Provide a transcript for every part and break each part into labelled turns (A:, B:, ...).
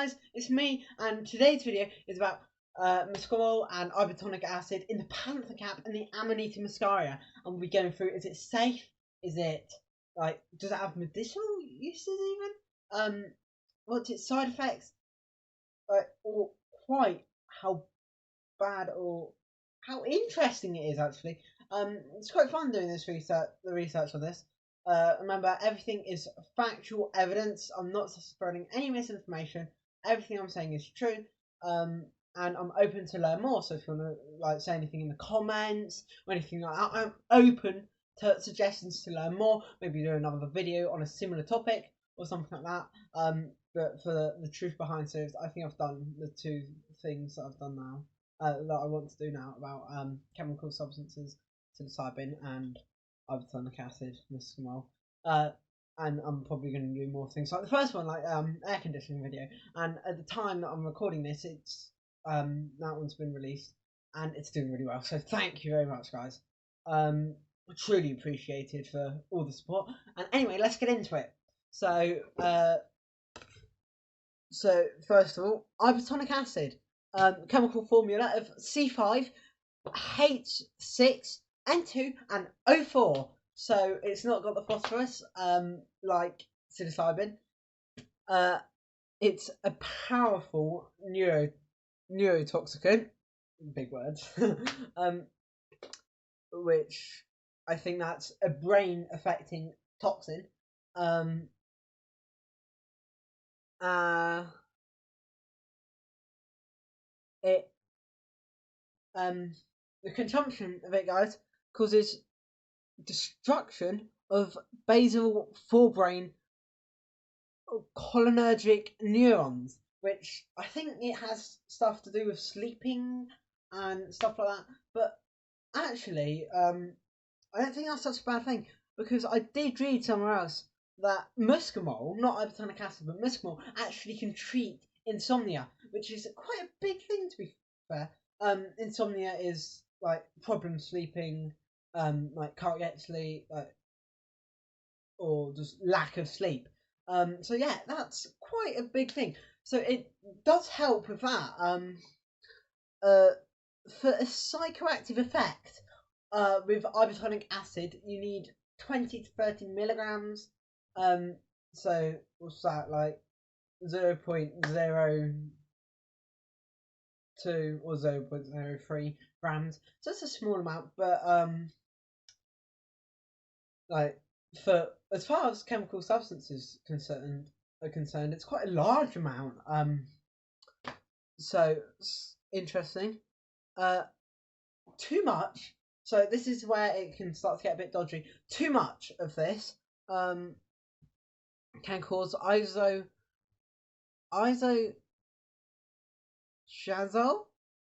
A: guys, it's me, and today's video is about muscaria and Hypotonic Acid in the panther cap and the Amanita muscaria. And we'll be going through, is it safe? Is it, like, does it have medicinal uses even? What's its side effects? Or quite how bad or how interesting it is, actually. It's quite fun doing this research, the research on this. Remember, everything is factual evidence. I'm not spreading any misinformation. Everything I'm saying is true. And I'm open to learn more. So if you want to say anything in the comments or anything like that, I'm open to suggestions to learn more. Maybe do another video on a similar topic or something like that. But for the truth behind series, I think I've done the two things that I've done now. That I want to do now about chemical substances, psilocybin and Hypotonic Acid, muscaria. And I'm probably going to do more things like the first one, like air conditioning video. And at the time that I'm recording this, it's that one's been released and it's doing really well. So thank you very much, guys. Truly appreciated for all the support. And anyway, let's get into it. So first of all, Hypotonic Acid. Chemical formula of C5, H6, N2, and O4. So it's not got the phosphorus like psilocybin. It's a powerful neurotoxicant, big words, which I think that's a brain affecting toxin. The consumption of it, guys, causes destruction of basal forebrain cholinergic neurons, which I think it has stuff to do with sleeping and stuff like that. But actually, I don't think that's such a bad thing, because I did read somewhere else that muscimol, not Hypotonic Acid, but muscimol actually can treat insomnia, which is quite a big thing, to be fair. Insomnia is like problem sleeping, like can't get sleep, or just lack of sleep. So yeah, that's quite a big thing. So it does help with that. For a psychoactive effect, with Hypotonic Acid, you need 20 to 30 milligrams. So what's that, like 0.02 or 0.03 grams. So it's a small amount, but like, for as far as chemical substances are concerned, it's quite a large amount. So it's interesting. Too much. So this is where it can start to get a bit dodgy. Too much of this can cause isoschiazole.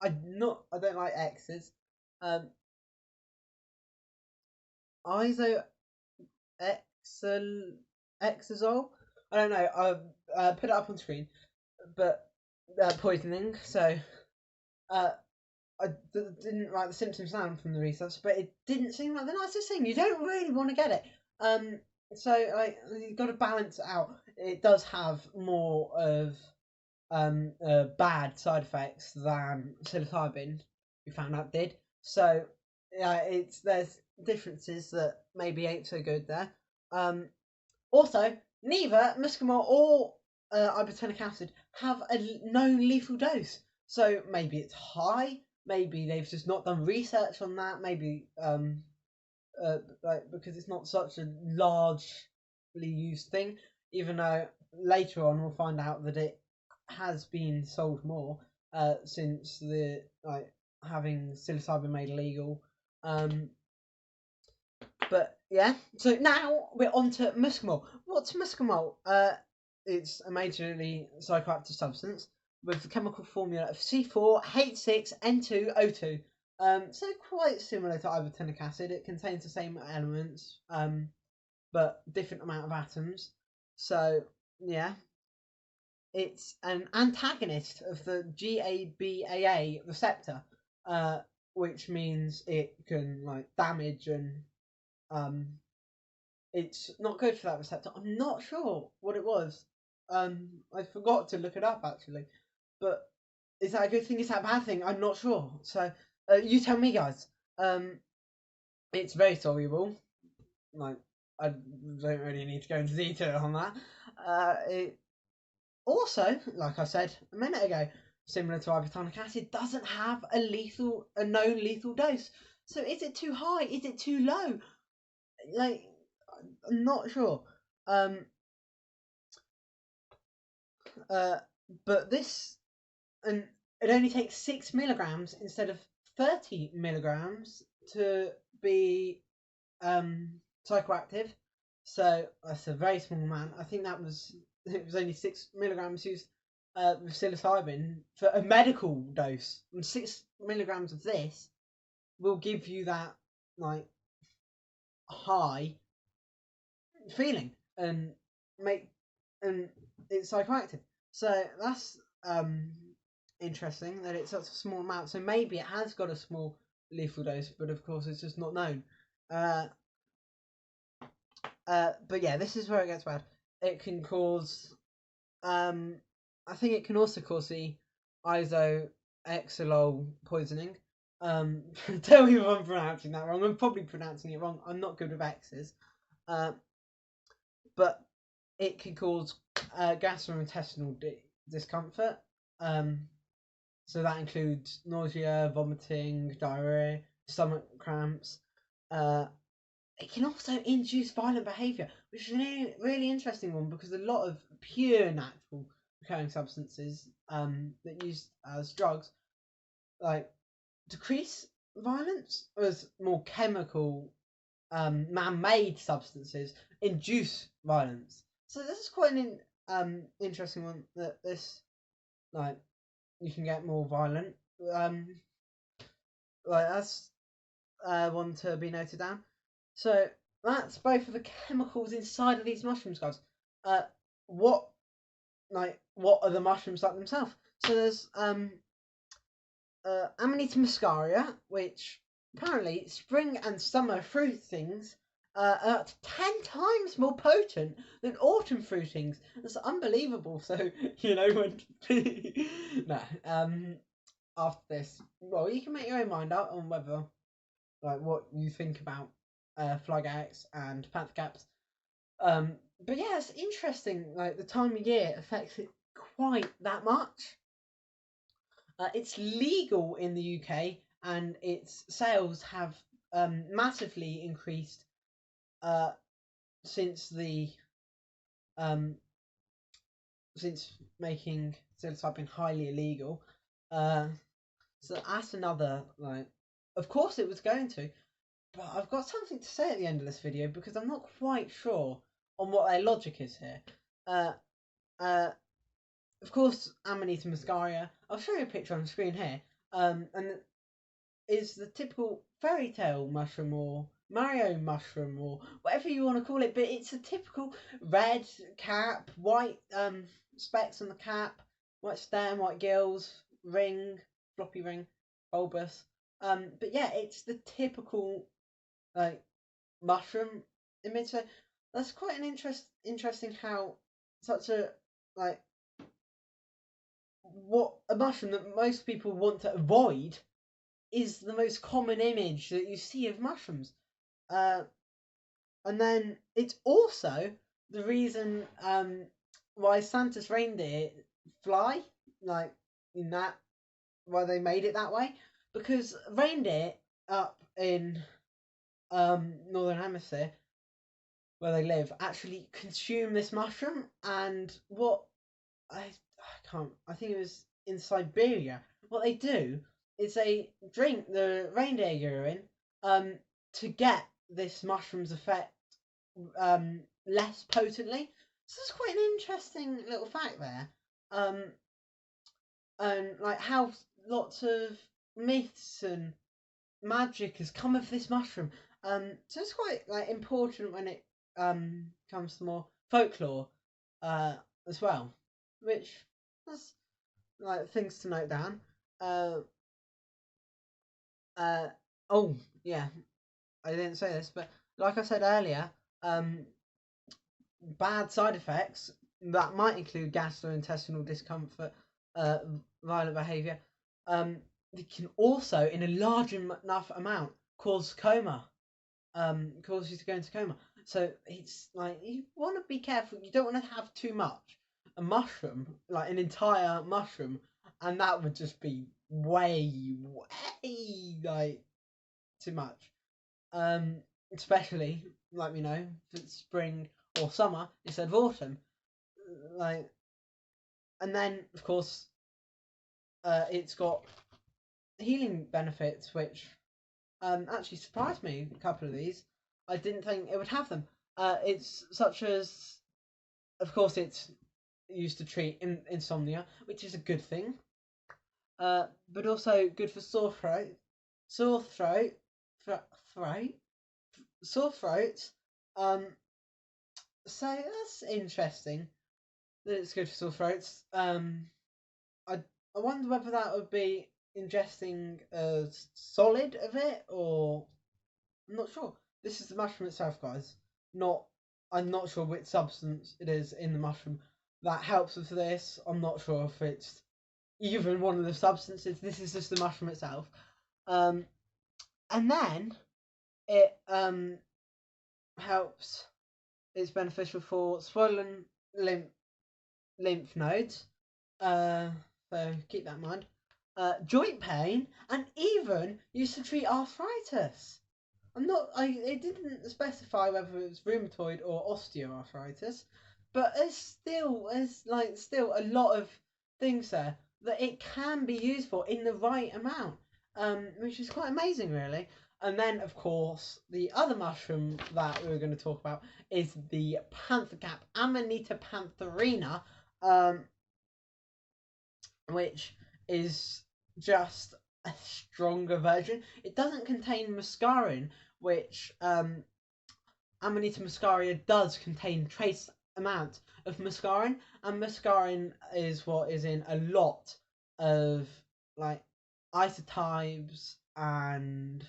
A: I don't like X's. Exazole. I don't know. I've put it up on screen, but poisoning. So I didn't like the symptom sound from the research, but it didn't seem like the nicest thing. You don't really want to get it. So like, you've got to balance it out. It does have more of bad side effects than psilocybin, we found out did. So yeah, there's differences that maybe ain't so good there. Also, neither muscimol or Hypotonic Acid have a known lethal dose. So maybe it's high. Maybe they've just not done research on that. Maybe because it's not such a largely used thing. Even though later on we'll find out that it has been sold more since the having psilocybin made illegal. But yeah, so now we're on to muscimol. What's muscimol? It's a majorly psychoactive substance with the chemical formula of C4, H6, N2, O2. So quite similar to Hypotonic Acid. It contains the same elements, but different amount of atoms. So yeah, it's an antagonist of the GABAA receptor, which means it can damage and it's not good for that receptor. I'm not sure what it was. I forgot to look it up actually, but is that a good thing? Is that a bad thing? I'm not sure. So you tell me, guys. It's very soluble. Like I don't really need to go into detail on that. It also, like I said a minute ago, similar to hypotonic acid, doesn't have a known lethal dose. So is it too high? Is it too low? Like I'm not sure. Um, but this and it only takes 6 milligrams instead of 30 milligrams to be psychoactive. So that's a very small amount. I think it was only 6 milligrams used with psilocybin for a medical dose, and 6 milligrams of this will give you that like high feeling and make and it's psychoactive. So that's interesting that it's such a small amount. So maybe it has got a small lethal dose, but of course it's just not known. But yeah, this is where it gets bad. It can cause, I think it can also cause the isoxolol poisoning. Tell me if I'm pronouncing that wrong. I'm probably pronouncing it wrong. I'm not good with X's. But it can cause gastrointestinal discomfort. So that includes nausea, vomiting, diarrhea, stomach cramps. It can also induce violent behaviour, which is a really interesting one because a lot of pure natural occurring substances that used as drugs like decrease violence, whereas more chemical man-made substances induce violence. So this is quite an interesting one that this like you can get more violent. Like that's one to be noted down. So that's both of the chemicals inside of these mushrooms, guys. What are the mushrooms like themselves? So there's Amanita muscaria, which apparently spring and summer fruitings are up to 10 times more potent than autumn fruitings. That's unbelievable. So when no after this, well, you can make your own mind up on whether what you think about Flygax and Panther Caps. But yeah, it's interesting. Like the time of year affects it quite that much. It's legal in the UK, and its sales have massively increased since the since making psilocybin highly illegal. So that's another Of course, it was going to, but I've got something to say at the end of this video because I'm not quite sure on what their logic is here. Of course, Amanita muscaria. I'll show you a picture on the screen here. And is the typical fairy tale mushroom or Mario mushroom or whatever you want to call it, but it's a typical red cap, white specks on the cap, white stem, white gills, ring, floppy ring, bulbous. But yeah, it's the typical mushroom image. So that's quite an interesting how such a what a mushroom that most people want to avoid is the most common image that you see of mushrooms. And then it's also the reason why Santa's reindeer fly, in that, why they made it that way. Because reindeer up in Northern Hemisphere, where they live, actually consume this mushroom. And what I think it was in Siberia, what they do is they drink the reindeer urine to get this mushroom's effect less potently. So it's quite an interesting little fact there. And how lots of myths and magic has come of this mushroom. So it's quite important when it comes to more folklore as well, which that's things to note down. Oh yeah, I didn't say this, but like I said earlier, bad side effects that might include gastrointestinal discomfort, violent behaviour. It can also, in a large enough amount, cause coma. Cause you to go into coma. So it's like you want to be careful. You don't want to have too much. A mushroom, like an entire mushroom, and that would just be way, way like too much. Especially like if it's spring or summer instead of autumn. Like, and then of course, it's got healing benefits, which actually surprised me. A couple of these, I didn't think it would have them. It's such as, of course, it's used to treat insomnia, which is a good thing. But also good for sore throat, sore throat, throat, sore throat. So that's interesting. That it's good for sore throats. I wonder whether that would be ingesting a solid of it, or I'm not sure. This is the mushroom itself, guys. I'm not sure which substance it is in the mushroom that helps with this. I'm not sure if it's even one of the substances. This is just the mushroom itself. And then it helps. It's beneficial for swollen lymph nodes. So keep that in mind. Joint pain, and even used to treat arthritis. It didn't specify whether it was rheumatoid or osteoarthritis, but there's still a lot of things there that it can be used for in the right amount, which is quite amazing, really. And then, of course, the other mushroom that we were going to talk about is the panther cap, Amanita pantherina, which is just a stronger version. It doesn't contain muscarin, which Amanita muscaria does contain trace amount of muscarin, and muscarin is what is in a lot of like isotopes and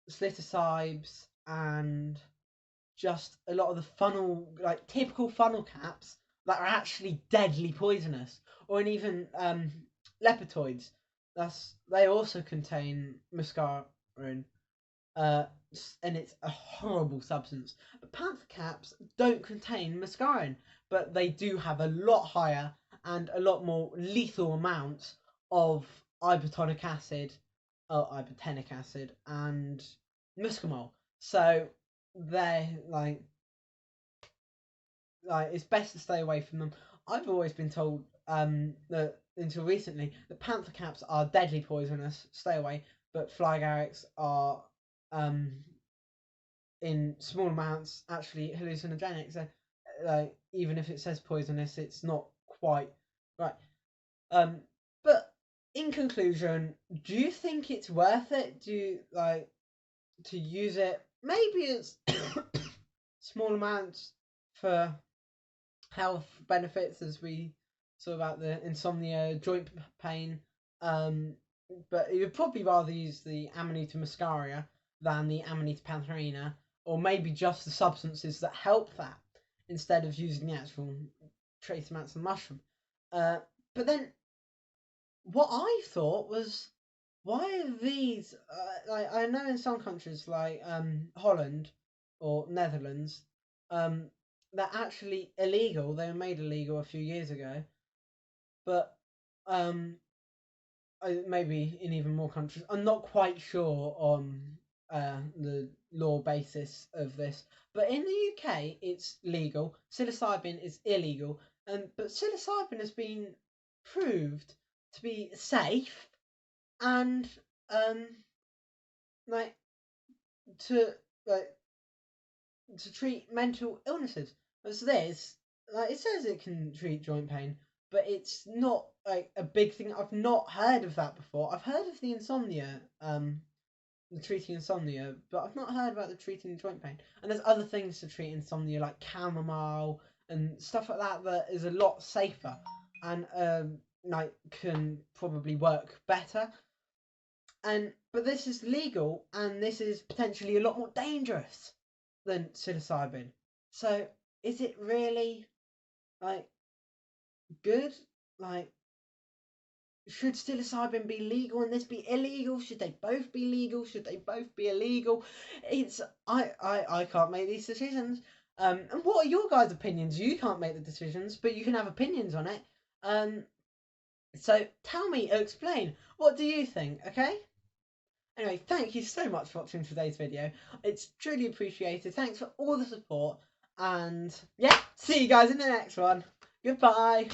A: sliticibes and just a lot of the typical funnel caps that are actually deadly poisonous, or even lepidoids. They also contain muscarin, and it's a horrible substance. But panther caps don't contain muscarin, but they do have a lot higher and a lot more lethal amounts of hypotonic acid, ibotenic acid, and muscimol. So they're like it's best to stay away from them. I've always been told that until recently that panther caps are deadly poisonous. Stay away. But fly agarics are in small amounts actually hallucinogenic. So even if it says poisonous, it's not quite right. But in conclusion, do you think it's worth it? Do you to use it? Maybe it's small amounts for health benefits, as we saw about the insomnia, joint pain. But you'd probably rather use the Amanita muscaria than the Amanita pantherina, or maybe just the substances that help that instead of using the actual trace amounts of mushroom. But then, what I thought was, why are these? I know in some countries like Holland or Netherlands, they're actually illegal. They were made illegal a few years ago, but maybe in even more countries. I'm not quite sure on the law basis of this, but in the UK it's legal. Psilocybin is illegal, but psilocybin has been proved to be safe and like to like to treat mental illnesses. As this, it says it can treat joint pain, but it's not like a big thing. I've not heard of that before. I've heard of the insomnia, the treating insomnia, but I've not heard about the treating joint pain. And there's other things to treat insomnia, like chamomile and stuff like that, that is a lot safer and can probably work better. But this is legal, and this is potentially a lot more dangerous than psilocybin. So is it really like good? Like, should psilocybin be legal and this be illegal? Should they both be legal? Should they both be illegal? It's I can't make these decisions. And what are your guys' opinions? You can't make the decisions, but you can have opinions on it. So tell me, explain. What do you think? Okay. Anyway, thank you so much for watching today's video. It's truly appreciated. Thanks for all the support. And yeah, see you guys in the next one. Goodbye.